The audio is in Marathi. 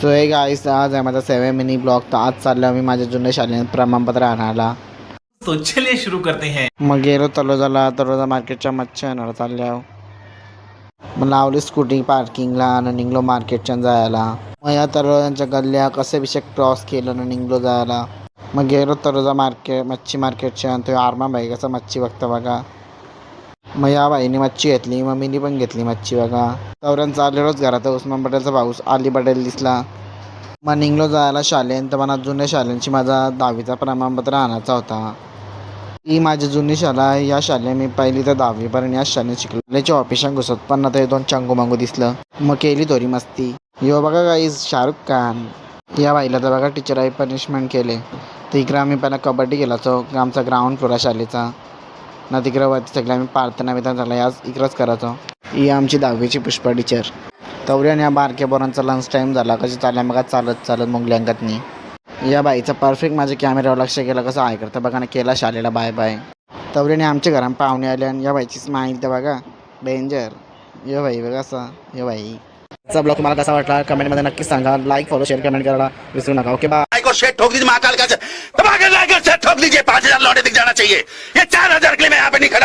सो हे गाईस, आज आहे माझा 7 मिनी ब्लॉग. तर आज चाललो मी माझ्या जुन्या शाळेत प्रमाणपत्र आणायला. तो चलिए शुरू करते हैं. मग गेलो तलोजा मार्केटच्या मच्छी आणायला चालल्या. मग लावली स्कूटी पार्किंगला आणि निघलो मार्केटच्या जायला. मग या तलोजांच्या गल्ल्या कसे विषय क्रॉस केलं आणि निघलो जायला. मग गेलो तलोजा मच्छी मार्केटच्या. तो आरमा भाई कसा मच्छी बघता बघा. मग या बाईने मच्छी घेतली, मग मीनी पण घेतली मच्छी बघा. तवऱ्यान चाललेलोच घरात उस्मान पटेलचा पाऊस आली पटेल दिसला. मग निघलो जायला शाळेत. तर मला जुन्या शाळेंची माझा 10वीचा प्रमाणपत्र आणायचा होता. ही माझी जुनी शाळा आहे. या शाळेत मी पहिली तर 10वीपर्यंत याच शाळेत शिकलो. शाळेच्या ऑफिसात घुसत पण आता हे दोन चांगू मांगू दिसलं. मग केली थोडी मस्ती. यो बघा गाईज, शाहरुख खान. या बाईला तर बघा टीचराई पनिशमेंट केले. तर इकडे आम्ही पहिला कबड्डी खेळायचो. आमचा ग्राउंड फ्लोर शाळेचा ना. तिकडे वरती सगळे आम्ही प्रार्थना विधान झाला याच इकडंच करायचो. ही आमची 10वीची पुष्पा टीचर. तवऱ्याने या बारक्या पोरांचा लंच टाईम झाला. कशी चालल्या मग चालत मुंगल्यांगतनी. या बाईचा परफेक्ट माझ्या कॅमेऱ्यावर लक्ष केलं कसं आहे करतं बघा ना. केला शाळेला बाय बाय. तवऱ्याने आमच्या घरात पाहुणे आले आणि या बाईची स्माईल तर बघा डेंजर. यो बाई बघा असा. यो बाई चा ब्लॉग तुम्हाला कसा वाटला कमेंटमध्ये नक्कीच सांगा. लाईक फॉलो शेअर कमेंट करायला विसरू नका. Okay bye. को शेट ठोक दीजिए, महाकाल का दबा के लाइक और शेट ठोक दीजिए. 5,000 लौटे दिख जाना चाहिए. ये 4,000 के लिए मैं यहाँ पे नहीं खड़ा हूं.